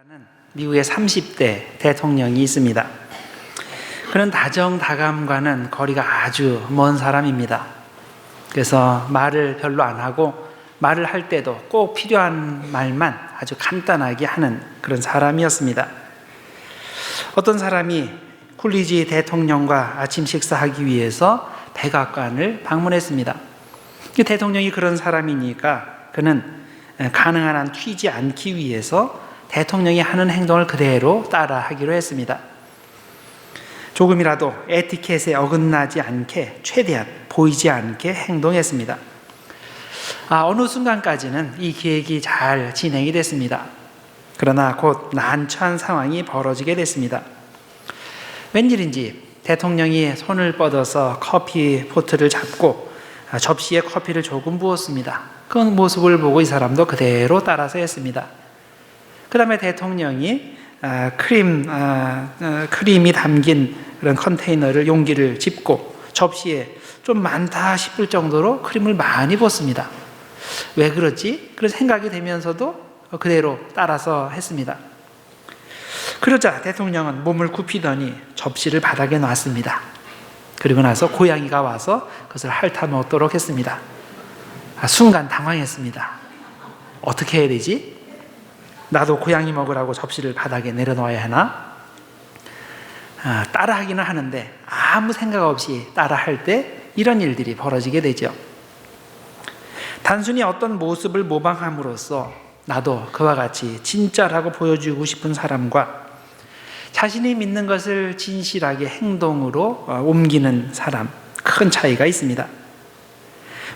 라는 미국의 30대 대통령이 있습니다. 그는 다정다감과는 거리가 아주 먼 사람입니다. 그래서 말을 별로 안 하고 말을 할 때도 꼭 필요한 말만 아주 간단하게 하는 그런 사람이었습니다. 어떤 사람이 쿨리지 대통령과 아침 식사하기 위해서 백악관을 방문했습니다. 대통령이 그런 사람이니까 그는 가능한 한 튀지 않기 위해서 대통령이 하는 행동을 그대로 따라하기로 했습니다. 조금이라도 에티켓에 어긋나지 않게 최대한 보이지 않게 행동했습니다. 어느 순간까지는 이 계획이 잘 진행이 됐습니다. 그러나 곧 난처한 상황이 벌어지게 됐습니다. 웬일인지 대통령이 손을 뻗어서 커피 포트를 잡고 접시에 커피를 조금 부었습니다. 그 모습을 보고 이 사람도 그대로 따라서 했습니다. 그 다음에 대통령이 크림이 담긴 그런 컨테이너를, 용기를 짚고 접시에 좀 많다 싶을 정도로 크림을 많이 붓습니다. 왜 그러지? 그런 생각이 되면서도 그대로 따라서 했습니다. 그러자 대통령은 몸을 굽히더니 접시를 바닥에 놨습니다. 그리고 나서 고양이가 와서 그것을 핥아 놓도록 했습니다. 순간 당황했습니다. 어떻게 해야 되지? 나도 고양이 먹으라고 접시를 바닥에 내려놓아야 하나? 따라하기는 하는데 아무 생각 없이 따라할 때 이런 일들이 벌어지게 되죠. 단순히 어떤 모습을 모방함으로써 나도 그와 같이 진짜라고 보여주고 싶은 사람과 자신이 믿는 것을 진실하게 행동으로 옮기는 사람, 큰 차이가 있습니다.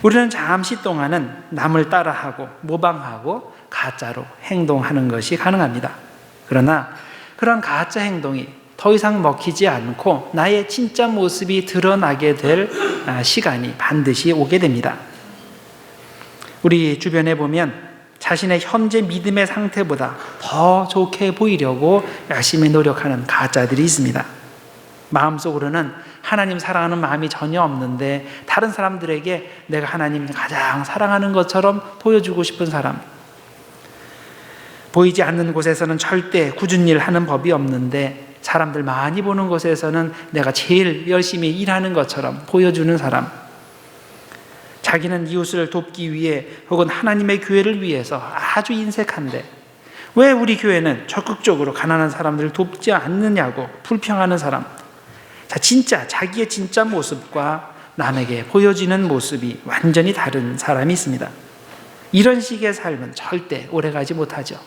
우리는 잠시 동안은 남을 따라하고 모방하고 가짜로 행동하는 것이 가능합니다. 그러나 그런 가짜 행동이 더 이상 먹히지 않고 나의 진짜 모습이 드러나게 될 시간이 반드시 오게 됩니다. 우리 주변에 보면 자신의 현재 믿음의 상태보다 더 좋게 보이려고 열심히 노력하는 가짜들이 있습니다. 마음속으로는 하나님 사랑하는 마음이 전혀 없는데 다른 사람들에게 내가 하나님을 가장 사랑하는 것처럼 보여주고 싶은 사람, 보이지 않는 곳에서는 절대 굳은 일 하는 법이 없는데 사람들 많이 보는 곳에서는 내가 제일 열심히 일하는 것처럼 보여주는 사람, 자기는 이웃을 돕기 위해 혹은 하나님의 교회를 위해서 아주 인색한데 왜 우리 교회는 적극적으로 가난한 사람들을 돕지 않느냐고 불평하는 사람, 진짜 자기의 진짜 모습과 남에게 보여지는 모습이 완전히 다른 사람이 있습니다. 이런 식의 삶은 절대 오래가지 못하죠.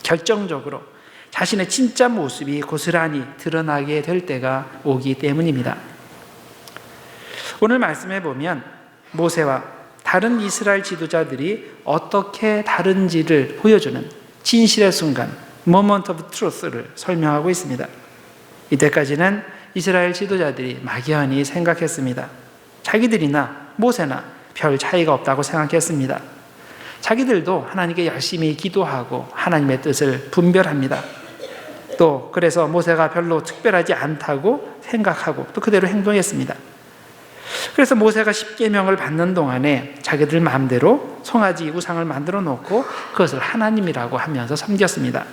결정적으로 자신의 진짜 모습이 고스란히 드러나게 될 때가 오기 때문입니다. 오늘 말씀해 보면 모세와 다른 이스라엘 지도자들이 어떻게 다른지를 보여주는 진실의 순간, Moment of Truth를 설명하고 있습니다. 이때까지는 이스라엘 지도자들이 막연히 생각했습니다. 자기들이나 모세나 별 차이가 없다고 생각했습니다. 자기들도 하나님께 열심히 기도하고 하나님의 뜻을 분별합니다. 또 그래서 모세가 별로 특별하지 않다고 생각하고 또 그대로 행동했습니다. 그래서 모세가 십계명을 받는 동안에 자기들 마음대로 송아지 우상을 만들어 놓고 그것을 하나님이라고 하면서 섬겼습니다.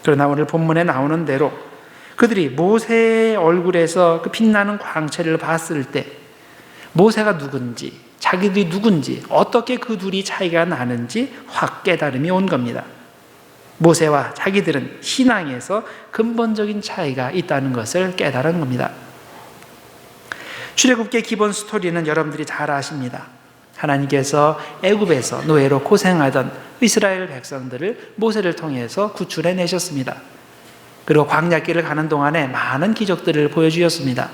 그러나 오늘 본문에 나오는 대로 그들이 모세의 얼굴에서 그 빛나는 광채를 봤을 때 모세가 누군지, 자기들이 누군지, 어떻게 그 둘이 차이가 나는지 확 깨달음이 온 겁니다. 모세와 자기들은 신앙에서 근본적인 차이가 있다는 것을 깨달은 겁니다. 출애굽기의 기본 스토리는 여러분들이 잘 아십니다. 하나님께서 애굽에서 노예로 고생하던 이스라엘 백성들을 모세를 통해서 구출해 내셨습니다. 그리고 광야길을 가는 동안에 많은 기적들을 보여주셨습니다.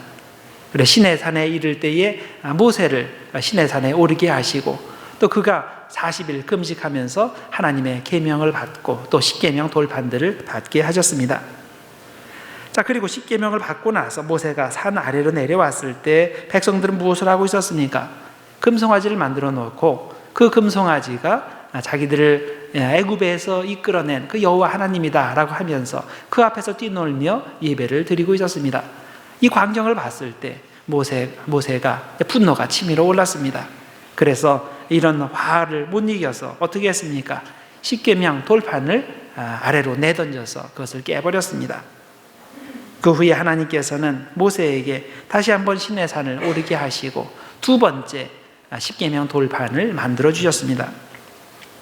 그래 시내산에 이를 때에 모세를 시내산에 오르게 하시고 또 그가 40일 금식하면서 하나님의 계명을 받고 또 십계명 돌판들을 받게 하셨습니다. 그리고 십계명을 받고 나서 모세가 산 아래로 내려왔을 때 백성들은 무엇을 하고 있었습니까? 금송아지를 만들어 놓고 그 금송아지가 자기들을 애굽에서 이끌어낸 그 여호와 하나님이다 라고 하면서 그 앞에서 뛰놀며 예배를 드리고 있었습니다. 이 광경을 봤을 때 모세가 분노가 치밀어 올랐습니다. 그래서 이런 화를 못 이겨서 어떻게 했습니까? 십계명 돌판을 아래로 내던져서 그것을 깨버렸습니다. 그 후에 하나님께서는 모세에게 다시 한번 시내산을 오르게 하시고 두 번째 십계명 돌판을 만들어 주셨습니다.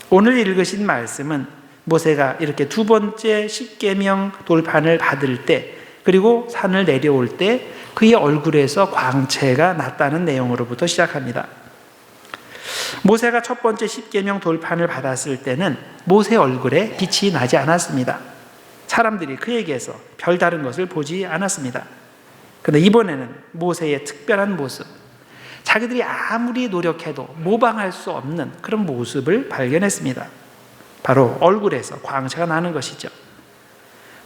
오늘 읽으신 말씀은 모세가 이렇게 두 번째 십계명 돌판을 받을 때, 그리고 산을 내려올 때 그의 얼굴에서 광채가 났다는 내용으로부터 시작합니다. 모세가 첫 번째 십계명 돌판을 받았을 때는 모세 얼굴에 빛이 나지 않았습니다. 사람들이 그에게서 별다른 것을 보지 않았습니다. 그런데 이번에는 모세의 특별한 모습, 자기들이 아무리 노력해도 모방할 수 없는 그런 모습을 발견했습니다. 바로 얼굴에서 광채가 나는 것이죠.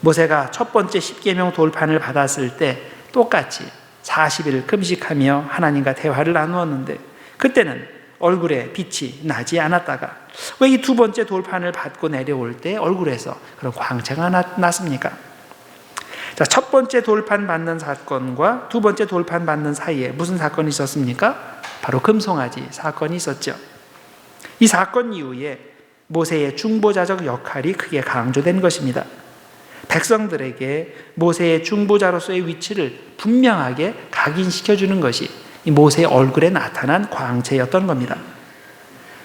모세가 첫 번째 십계명 돌판을 받았을 때 똑같이 40일 금식하며 하나님과 대화를 나누었는데, 그때는 얼굴에 빛이 나지 않았다가 왜 이 두 번째 돌판을 받고 내려올 때 얼굴에서 그런 광채가 났습니까? 자, 첫 번째 돌판 받는 사건과 두 번째 돌판 받는 사이에 무슨 사건이 있었습니까? 바로 금송아지 사건이 있었죠. 이 사건 이후에 모세의 중보자적 역할이 크게 강조된 것입니다. 백성들에게 모세의 중보자로서의 위치를 분명하게 각인시켜주는 것이 이 모세의 얼굴에 나타난 광채였던 겁니다.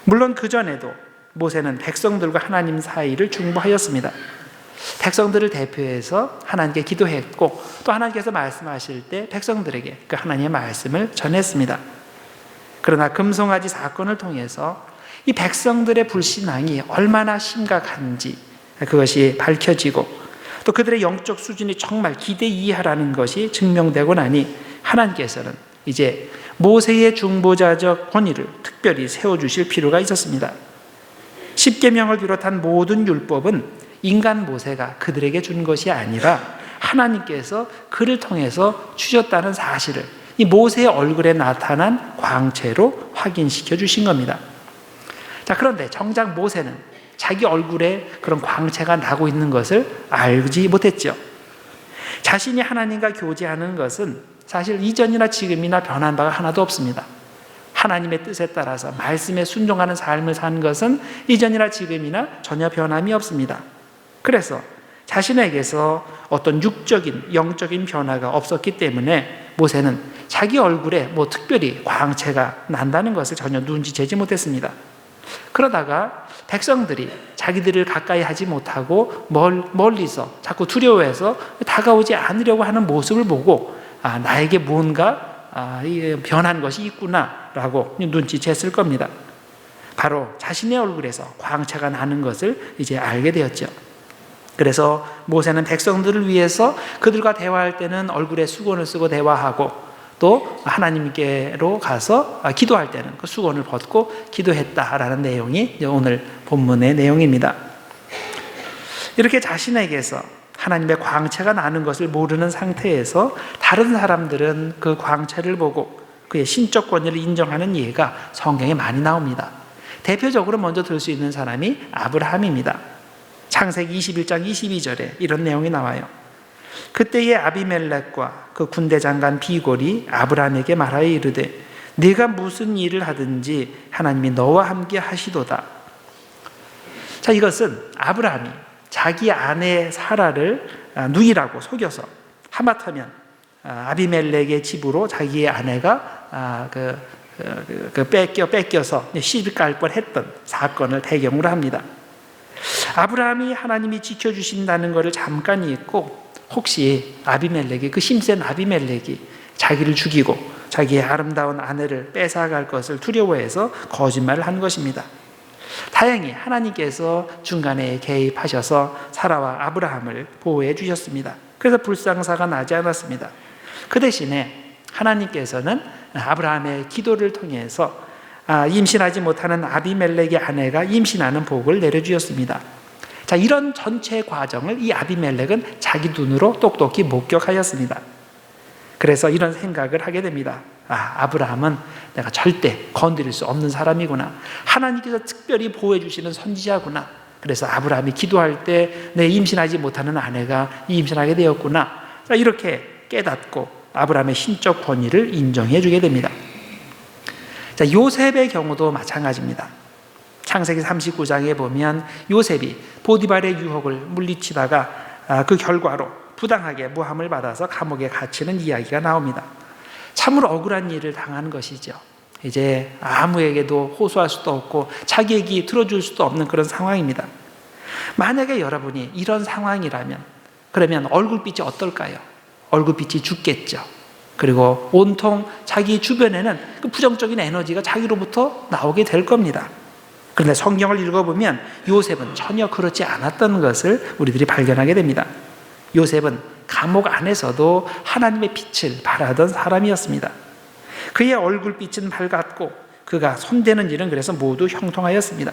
물론 그전에도 모세는 백성들과 하나님 사이를 중보하였습니다. 백성들을 대표해서 하나님께 기도했고, 또 하나님께서 말씀하실 때 백성들에게 그 하나님의 말씀을 전했습니다. 그러나 금송아지 사건을 통해서 이 백성들의 불신앙이 얼마나 심각한지 그것이 밝혀지고, 또 그들의 영적 수준이 정말 기대 이하라는 것이 증명되고 나니 하나님께서는 이제 모세의 중보자적 권위를 특별히 세워주실 필요가 있었습니다. 십계명을 비롯한 모든 율법은 인간 모세가 그들에게 준 것이 아니라 하나님께서 그를 통해서 주셨다는 사실을 이 모세의 얼굴에 나타난 광채로 확인시켜 주신 겁니다. 자, 그런데 정작 모세는 자기 얼굴에 그런 광채가 나고 있는 것을 알지 못했죠. 자신이 하나님과 교제하는 것은 사실 이전이나 지금이나 변한 바가 하나도 없습니다. 하나님의 뜻에 따라서 말씀에 순종하는 삶을 사는 것은 이전이나 지금이나 전혀 변함이 없습니다. 그래서 자신에게서 어떤 육적인, 영적인 변화가 없었기 때문에 모세는 자기 얼굴에 특별히 광채가 난다는 것을 전혀 눈치채지 못했습니다. 그러다가 백성들이 자기들을 가까이 하지 못하고 멀리서 자꾸 두려워해서 다가오지 않으려고 하는 모습을 보고 나에게 뭔가 변한 것이 있구나라고 눈치챘을 겁니다. 바로 자신의 얼굴에서 광채가 나는 것을 이제 알게 되었죠. 그래서 모세는 백성들을 위해서 그들과 대화할 때는 얼굴에 수건을 쓰고 대화하고, 또 하나님께로 가서 기도할 때는 그 수건을 벗고 기도했다라는 내용이 오늘 본문의 내용입니다. 이렇게 자신에게서 하나님의 광채가 나는 것을 모르는 상태에서 다른 사람들은 그 광채를 보고 그의 신적 권위를 인정하는 예가 성경에 많이 나옵니다. 대표적으로 먼저 들 수 있는 사람이 아브라함입니다. 창세기 21장 22절에 이런 내용이 나와요. 그때의 아비멜렉과 그 군대 장관 비골이 아브라함에게 말하여 이르되 네가 무슨 일을 하든지 하나님이 너와 함께 하시도다. 자, 이것은 아브라함이 자기 아내 사라를 누이라고 속여서 하마터면 아비멜렉의 집으로 자기의 아내가 뺏겨서 시집 갈 뻔했던 사건을 배경으로 합니다. 아브라함이 하나님이 지켜주신다는 것을 잠깐 잊고 혹시 아비멜렉이, 그 힘센 아비멜렉이 자기를 죽이고 자기의 아름다운 아내를 뺏어갈 것을 두려워해서 거짓말을 한 것입니다. 다행히 하나님께서 중간에 개입하셔서 사라와 아브라함을 보호해 주셨습니다. 그래서 불상사가 나지 않았습니다. 그 대신에 하나님께서는 아브라함의 기도를 통해서 임신하지 못하는 아비멜렉의 아내가 임신하는 복을 내려주셨습니다. 자, 이런 전체 과정을 이 아비멜렉은 자기 눈으로 똑똑히 목격하였습니다. 그래서 이런 생각을 하게 됩니다. 아브라함은 내가 절대 건드릴 수 없는 사람이구나. 하나님께서 특별히 보호해 주시는 선지자구나. 그래서 아브라함이 기도할 때 내 임신하지 못하는 아내가 임신하게 되었구나. 자, 이렇게 깨닫고 아브라함의 신적 권위를 인정해 주게 됩니다. 자, 요셉의 경우도 마찬가지입니다. 창세기 39장에 보면 요셉이 보디발의 유혹을 물리치다가 그 결과로 부당하게 모함을 받아서 감옥에 갇히는 이야기가 나옵니다. 참으로 억울한 일을 당한 것이죠. 이제 아무에게도 호소할 수도 없고 자기 얘기 들어줄 수도 없는 그런 상황입니다. 만약에 여러분이 이런 상황이라면 그러면 얼굴빛이 어떨까요? 얼굴빛이 죽겠죠. 그리고 온통 자기 주변에는 그 부정적인 에너지가 자기로부터 나오게 될 겁니다. 그런데 성경을 읽어보면 요셉은 전혀 그렇지 않았던 것을 우리들이 발견하게 됩니다. 요셉은 감옥 안에서도 하나님의 빛을 발하던 사람이었습니다. 그의 얼굴빛은 밝았고 그가 손대는 일은 그래서 모두 형통하였습니다.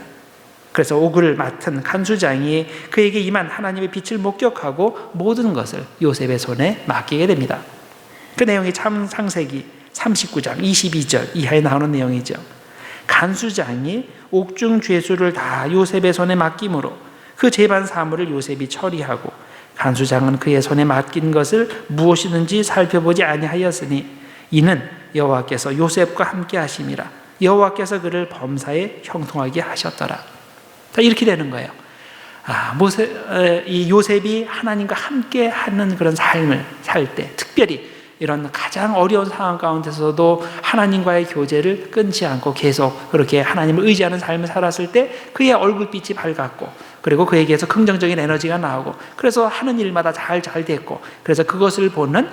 그래서 옥을 맡은 간수장이 그에게 임한 하나님의 빛을 목격하고 모든 것을 요셉의 손에 맡기게 됩니다. 그 내용이 참 창세기 39장 22절 이하에 나오는 내용이죠. 간수장이 옥중 죄수를 다 요셉의 손에 맡김으로 그 재반 사물을 요셉이 처리하고 간수장은 그의 손에 맡긴 것을 무엇이든지 살펴보지 아니하였으니 이는 여호와께서 요셉과 함께 하심이라. 여호와께서 그를 범사에 형통하게 하셨더라. 이렇게 되는 거예요. 이 요셉이 하나님과 함께 하는 그런 삶을 살 때, 특별히 이런 가장 어려운 상황 가운데서도 하나님과의 교제를 끊지 않고 계속 그렇게 하나님을 의지하는 삶을 살았을 때 그의 얼굴빛이 밝았고, 그리고 그에게서 긍정적인 에너지가 나오고, 그래서 하는 일마다 잘 됐고, 그래서 그것을 보는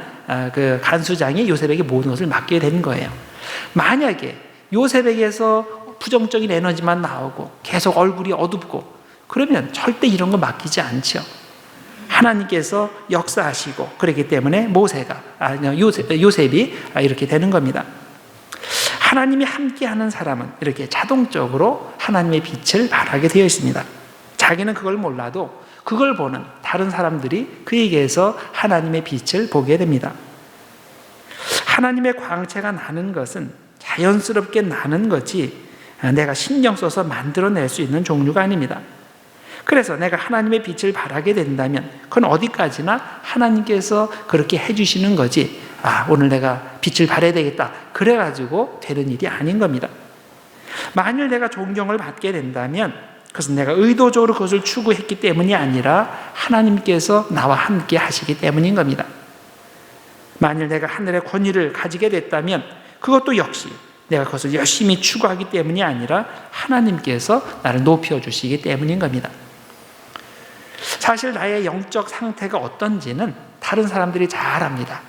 그 간수장이 요셉에게 모든 것을 맡게 되는 거예요. 만약에 요셉에게서 부정적인 에너지만 나오고 계속 얼굴이 어둡고 그러면 절대 이런 거 맡기지 않죠. 하나님께서 역사하시고 그렇기 때문에 요셉이 이렇게 되는 겁니다. 하나님이 함께하는 사람은 이렇게 자동적으로 하나님의 빛을 발하게 되어 있습니다. 자기는 그걸 몰라도 그걸 보는 다른 사람들이 그에게서 하나님의 빛을 보게 됩니다. 하나님의 광채가 나는 것은 자연스럽게 나는 거지 내가 신경 써서 만들어낼 수 있는 종류가 아닙니다. 그래서 내가 하나님의 빛을 발하게 된다면 그건 어디까지나 하나님께서 그렇게 해주시는 거지, 오늘 내가 빛을 발해야 되겠다 그래가지고 되는 일이 아닌 겁니다. 만일 내가 존경을 받게 된다면 그것은 내가 의도적으로 그것을 추구했기 때문이 아니라 하나님께서 나와 함께 하시기 때문인 겁니다. 만일 내가 하늘의 권위를 가지게 됐다면 그것도 역시 내가 그것을 열심히 추구하기 때문이 아니라 하나님께서 나를 높여주시기 때문인 겁니다. 사실 나의 영적 상태가 어떤지는 다른 사람들이 잘 압니다.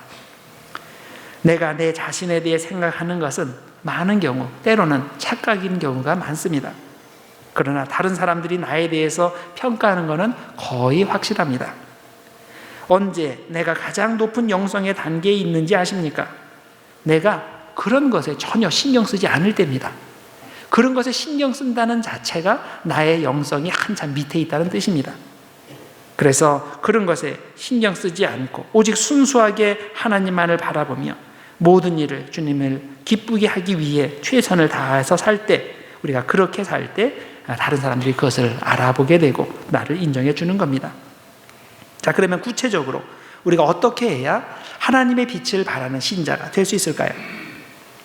내가 내 자신에 대해 생각하는 것은 많은 경우 때로는 착각인 경우가 많습니다. 그러나 다른 사람들이 나에 대해서 평가하는 것은 거의 확실합니다. 언제 내가 가장 높은 영성의 단계에 있는지 아십니까? 내가 그런 것에 전혀 신경 쓰지 않을 때입니다. 그런 것에 신경 쓴다는 자체가 나의 영성이 한참 밑에 있다는 뜻입니다. 그래서 그런 것에 신경 쓰지 않고 오직 순수하게 하나님만을 바라보며 모든 일을 주님을 기쁘게 하기 위해 최선을 다해서 살 때, 우리가 그렇게 살 때 다른 사람들이 그것을 알아보게 되고 나를 인정해 주는 겁니다. 자, 그러면 구체적으로 우리가 어떻게 해야 하나님의 빛을 발하는 신자가 될 수 있을까요?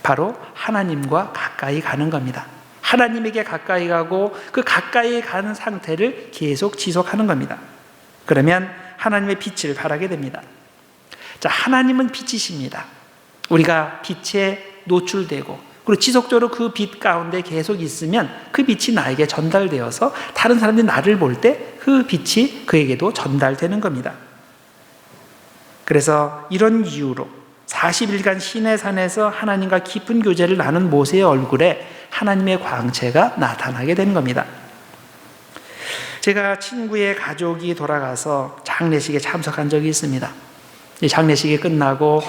바로 하나님과 가까이 가는 겁니다. 하나님에게 가까이 가고 그 가까이 가는 상태를 계속 지속하는 겁니다. 그러면 하나님의 빛을 발하게 됩니다. 자, 하나님은 빛이십니다. 우리가 빛에 노출되고 그리고 지속적으로 그 빛 가운데 계속 있으면 그 빛이 나에게 전달되어서 다른 사람들이 나를 볼 때 그 빛이 그에게도 전달되는 겁니다. 그래서 이런 이유로 40일간 시내산에서 하나님과 깊은 교제를 나눈 모세의 얼굴에 하나님의 광채가 나타나게 된 겁니다. 제가 친구의 가족이 돌아가서 장례식에 참석한 적이 있습니다. 이 장례식이 끝나고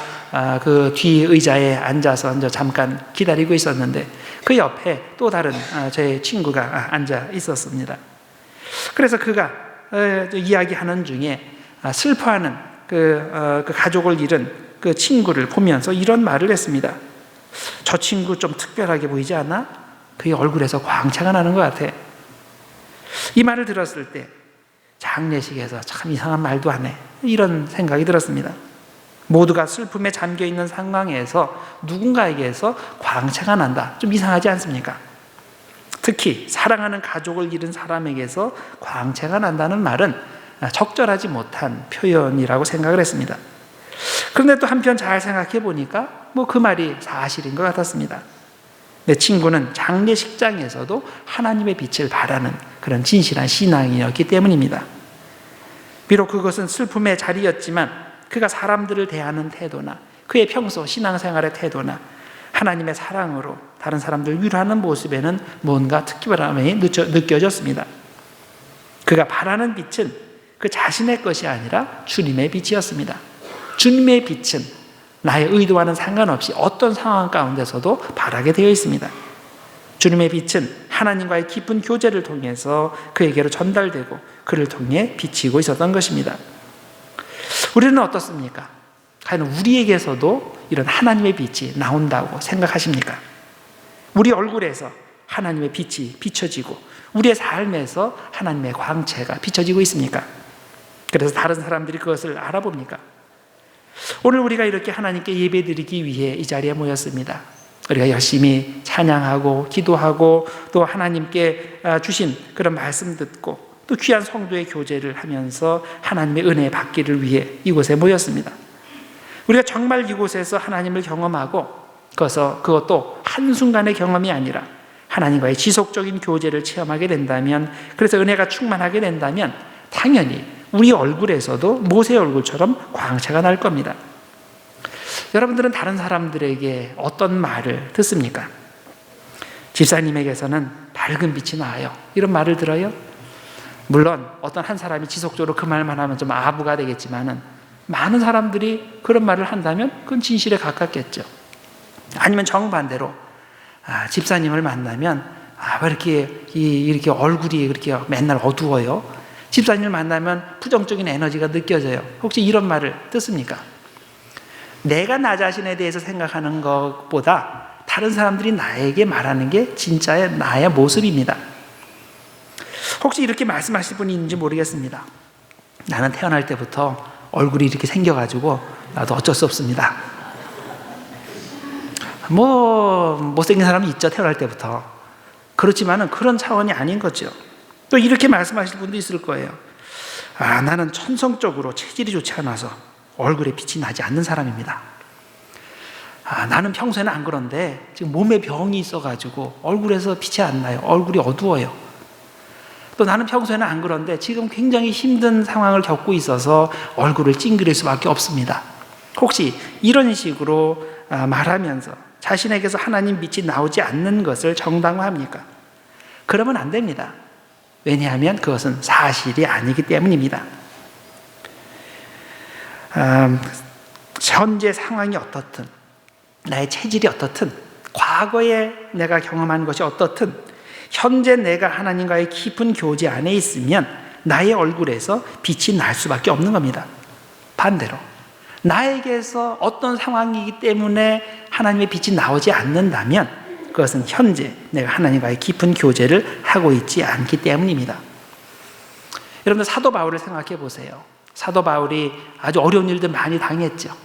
그 뒤 의자에 앉아서 잠깐 기다리고 있었는데 그 옆에 또 다른 제 친구가 앉아 있었습니다. 그래서 그가 이야기하는 중에 슬퍼하는 그 가족을 잃은 그 친구를 보면서 이런 말을 했습니다. 저 친구 좀 특별하게 보이지 않아? 그의 얼굴에서 광채가 나는 것 같아. 이 말을 들었을 때 장례식에서 참 이상한 말도 안 해, 이런 생각이 들었습니다. 모두가 슬픔에 잠겨있는 상황에서 누군가에게서 광채가 난다, 좀 이상하지 않습니까? 특히 사랑하는 가족을 잃은 사람에게서 광채가 난다는 말은 적절하지 못한 표현이라고 생각을 했습니다. 그런데 또 한편 잘 생각해 보니까 그 말이 사실인 것 같았습니다. 내 친구는 장례식장에서도 하나님의 빛을 바라는 그런 진실한 신앙이었기 때문입니다. 비록 그것은 슬픔의 자리였지만 그가 사람들을 대하는 태도나 그의 평소 신앙생활의 태도나 하나님의 사랑으로 다른 사람들을 위로하는 모습에는 뭔가 특별함이 느껴졌습니다. 그가 바라는 빛은 그 자신의 것이 아니라 주님의 빛이었습니다. 주님의 빛은 나의 의도와는 상관없이 어떤 상황 가운데서도 바라게 되어 있습니다. 주님의 빛은 하나님과의 깊은 교제를 통해서 그에게로 전달되고 그를 통해 비치고 있었던 것입니다. 우리는 어떻습니까? 과연 우리에게서도 이런 하나님의 빛이 나온다고 생각하십니까? 우리 얼굴에서 하나님의 빛이 비춰지고 우리의 삶에서 하나님의 광채가 비춰지고 있습니까? 그래서 다른 사람들이 그것을 알아봅니까? 오늘 우리가 이렇게 하나님께 예배드리기 위해 이 자리에 모였습니다. 우리가 열심히 찬양하고 기도하고 또 하나님께 주신 그런 말씀 듣고 또 귀한 성도의 교제를 하면서 하나님의 은혜 받기를 위해 이곳에 모였습니다. 우리가 정말 이곳에서 하나님을 경험하고 그것도 한순간의 경험이 아니라 하나님과의 지속적인 교제를 체험하게 된다면, 그래서 은혜가 충만하게 된다면 당연히 우리 얼굴에서도 모세의 얼굴처럼 광채가 날 겁니다. 여러분들은 다른 사람들에게 어떤 말을 듣습니까? 집사님에게서는 밝은 빛이 나요, 이런 말을 들어요? 물론 어떤 한 사람이 지속적으로 그 말만 하면 좀 아부가 되겠지만은 많은 사람들이 그런 말을 한다면 그건 진실에 가깝겠죠. 아니면 정반대로 집사님을 만나면 왜 이렇게 얼굴이 그렇게 맨날 어두워요? 집사님을 만나면 부정적인 에너지가 느껴져요. 혹시 이런 말을 듣습니까? 내가 나 자신에 대해서 생각하는 것보다 다른 사람들이 나에게 말하는 게 진짜의 나의 모습입니다. 혹시 이렇게 말씀하실 분이 있는지 모르겠습니다. 나는 태어날 때부터 얼굴이 이렇게 생겨가지고 나도 어쩔 수 없습니다. 못생긴 사람이 있죠, 태어날 때부터. 그렇지만은 그런 차원이 아닌 거죠. 또 이렇게 말씀하실 분도 있을 거예요. 나는 천성적으로 체질이 좋지 않아서 얼굴에 빛이 나지 않는 사람입니다. 나는 평소에는 안 그런데 지금 몸에 병이 있어가지고 얼굴에서 빛이 안 나요. 얼굴이 어두워요. 또 나는 평소에는 안 그런데 지금 굉장히 힘든 상황을 겪고 있어서 얼굴을 찡그릴 수밖에 없습니다. 혹시 이런 식으로 말하면서 자신에게서 하나님 빛이 나오지 않는 것을 정당화합니까? 그러면 안 됩니다. 왜냐하면 그것은 사실이 아니기 때문입니다. 현재 상황이 어떻든, 나의 체질이 어떻든, 과거에 내가 경험한 것이 어떻든, 현재 내가 하나님과의 깊은 교제 안에 있으면 나의 얼굴에서 빛이 날 수밖에 없는 겁니다. 반대로 나에게서 어떤 상황이기 때문에 하나님의 빛이 나오지 않는다면 그것은 현재 내가 하나님과의 깊은 교제를 하고 있지 않기 때문입니다. 여러분들 사도 바울을 생각해 보세요. 사도 바울이 아주 어려운 일들 많이 당했죠.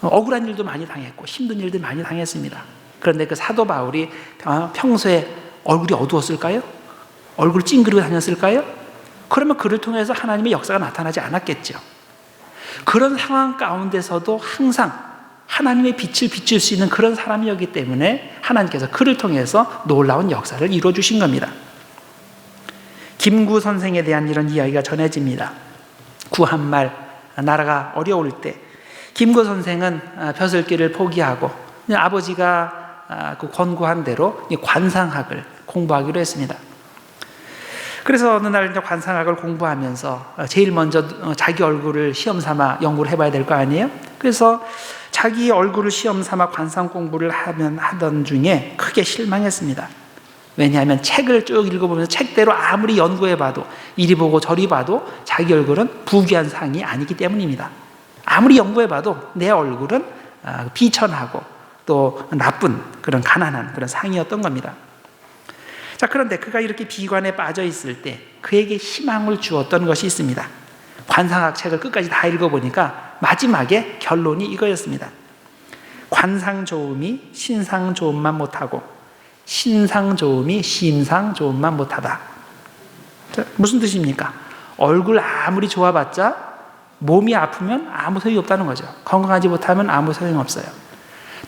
억울한 일도 많이 당했고 힘든 일들 많이 당했습니다. 그런데 그 사도 바울이 평소에 얼굴이 어두웠을까요? 얼굴 찡그리고 다녔을까요? 그러면 그를 통해서 하나님의 역사가 나타나지 않았겠죠. 그런 상황 가운데서도 항상 하나님의 빛을 비출 수 있는 그런 사람이었기 때문에 하나님께서 그를 통해서 놀라운 역사를 이루어 주신 겁니다. 김구 선생에 대한 이런 이야기가 전해집니다. 구한말 나라가 어려울 때 김구 선생은 벼슬길을 포기하고 아버지가 권고한 대로 관상학을 공부하기로 했습니다. 그래서 어느 날 관상학을 공부하면서 제일 먼저 자기 얼굴을 시험 삼아 연구를 해봐야 될 거 아니에요? 그래서 자기 얼굴을 시험 삼아 관상 공부를 하던 중에 크게 실망했습니다. 왜냐하면 책을 쭉 읽어보면서 책대로 아무리 연구해봐도 이리 보고 저리 봐도 자기 얼굴은 부귀한 상이 아니기 때문입니다. 아무리 연구해봐도 내 얼굴은 비천하고 또 나쁜 그런 가난한 그런 상이었던 겁니다. 자, 그런데 그가 이렇게 비관에 빠져 있을 때 그에게 희망을 주었던 것이 있습니다. 관상학 책을 끝까지 다 읽어보니까 마지막에 결론이 이거였습니다. 관상 좋음이 신상 좋음만 못하고 신상 좋음이 심상 좋음만 못하다. 무슨 뜻입니까? 얼굴 아무리 좋아봤자 몸이 아프면 아무 소용이 없다는 거죠. 건강하지 못하면 아무 소용이 없어요.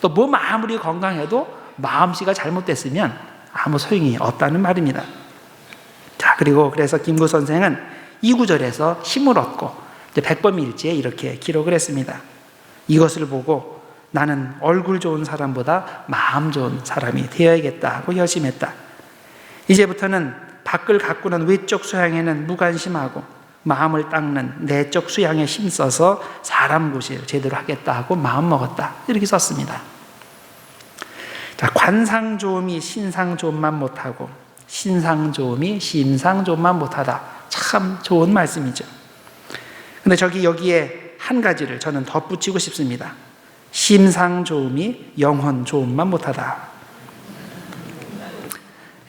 또 몸 아무리 건강해도 마음씨가 잘못됐으면 아무 소용이 없다는 말입니다. 자, 그래서 김구 선생은 이 구절에서 힘을 얻고 백범일지에 이렇게 기록을 했습니다. 이것을 보고 나는 얼굴 좋은 사람보다 마음 좋은 사람이 되어야겠다 하고 결심했다. 이제부터는 밖을 가꾸는 외적 수양에는 무관심하고 마음을 닦는 내적 수양에 힘써서 사람 구실 제대로 하겠다 하고 마음먹었다. 이렇게 썼습니다. 자, 관상 좋음이 신상 좋음만 못하고 신상 좋음이 심상 좋음만 못하다. 참 좋은 말씀이죠. 근데 여기에 한 가지를 저는 덧붙이고 싶습니다. 심상 좋음이 영혼 좋음만 못하다.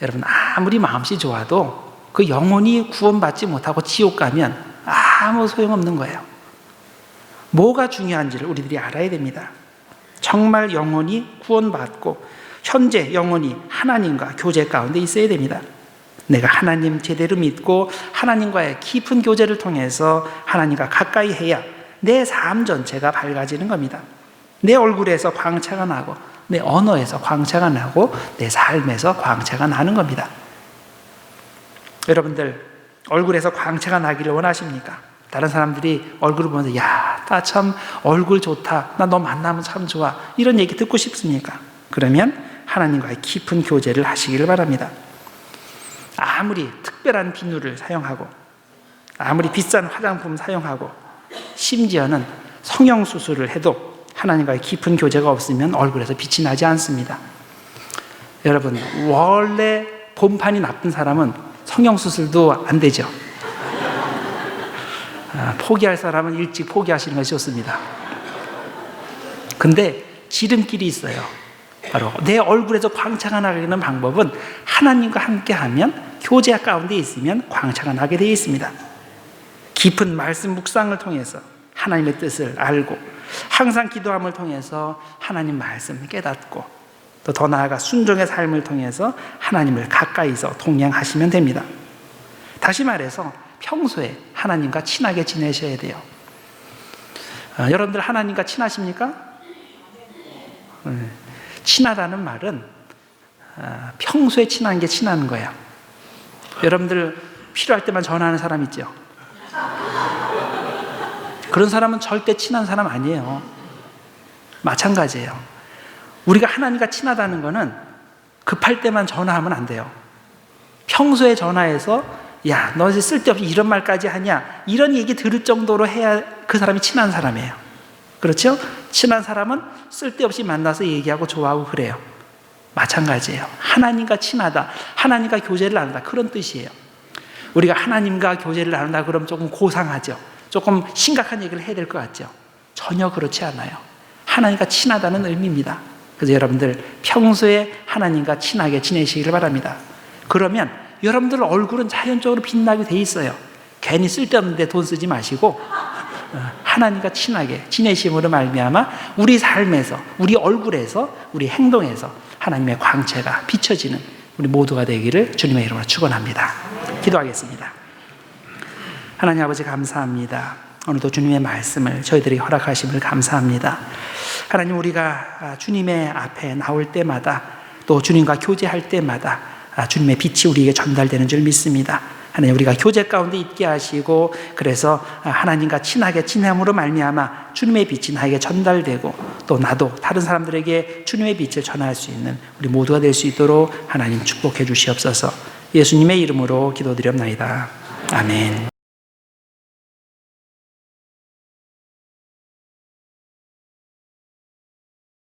여러분, 아무리 마음씨 좋아도 그 영혼이 구원받지 못하고 지옥 가면 아무 소용없는 거예요. 뭐가 중요한지를 우리들이 알아야 됩니다. 정말 영혼이 구원받고 현재 영혼이 하나님과 교제 가운데 있어야 됩니다. 내가 하나님 제대로 믿고 하나님과의 깊은 교제를 통해서 하나님과 가까이 해야 내 삶 전체가 밝아지는 겁니다. 내 얼굴에서 광채가 나고 내 언어에서 광채가 나고 내 삶에서 광채가 나는 겁니다. 여러분들 얼굴에서 광채가 나기를 원하십니까? 다른 사람들이 얼굴을 보면서 야, 나 참 얼굴 좋다, 나 너 만나면 참 좋아, 이런 얘기 듣고 싶습니까? 그러면 하나님과의 깊은 교제를 하시기를 바랍니다. 아무리 특별한 비누를 사용하고 아무리 비싼 화장품 사용하고 심지어는 성형수술을 해도 하나님과의 깊은 교제가 없으면 얼굴에서 빛이 나지 않습니다. 여러분, 원래 본판이 나쁜 사람은 성형수술도 안 되죠. 포기할 사람은 일찍 포기하시는 것이 좋습니다. 근데 지름길이 있어요. 바로 내 얼굴에서 광채가 나는 방법은 하나님과 함께하면 교제 가운데 있으면 광채가 나게 되어 있습니다. 깊은 말씀 묵상을 통해서 하나님의 뜻을 알고 항상 기도함을 통해서 하나님 말씀 깨닫고 또 더 나아가 순종의 삶을 통해서 하나님을 가까이서 동행하시면 됩니다. 다시 말해서 평소에 하나님과 친하게 지내셔야 돼요. 여러분들 하나님과 친하십니까? 친하다는 말은 평소에 친한 게 친한 거예요. 여러분들 필요할 때만 전화하는 사람 있죠? 그런 사람은 절대 친한 사람 아니에요. 마찬가지예요. 우리가 하나님과 친하다는 것은 급할 때만 전화하면 안 돼요. 평소에 전화해서 야, 너 쓸데없이 이런 말까지 하냐, 이런 얘기 들을 정도로 해야 그 사람이 친한 사람이에요. 그렇죠? 친한 사람은 쓸데없이 만나서 얘기하고 좋아하고 그래요. 마찬가지예요. 하나님과 친하다, 하나님과 교제를 나눈다, 그런 뜻이에요. 우리가 하나님과 교제를 나눈다 그러면 조금 고상하죠. 조금 심각한 얘기를 해야 될 것 같죠. 전혀 그렇지 않아요. 하나님과 친하다는 의미입니다. 그래서 여러분들 평소에 하나님과 친하게 지내시기를 바랍니다. 그러면 여러분들 얼굴은 자연적으로 빛나게 돼 있어요. 괜히 쓸데없는데 돈 쓰지 마시고 하나님과 친하게 지내심으로 말미암아 우리 삶에서, 우리 얼굴에서, 우리 행동에서 하나님의 광채가 비춰지는 우리 모두가 되기를 주님의 이름으로 축원합니다. 기도하겠습니다. 하나님 아버지 감사합니다. 오늘도 주님의 말씀을 저희들이 허락하심을 감사합니다. 하나님, 우리가 주님의 앞에 나올 때마다 또 주님과 교제할 때마다 주님의 빛이 우리에게 전달되는 줄 믿습니다. 하나님, 우리가 교제 가운데 있게 하시고 그래서 하나님과 친하게 지냄으로 말미암아 주님의 빛이 나에게 전달되고 또 나도 다른 사람들에게 주님의 빛을 전할 수 있는 우리 모두가 될 수 있도록 하나님 축복해 주시옵소서. 예수님의 이름으로 기도드렸나이다. 아멘.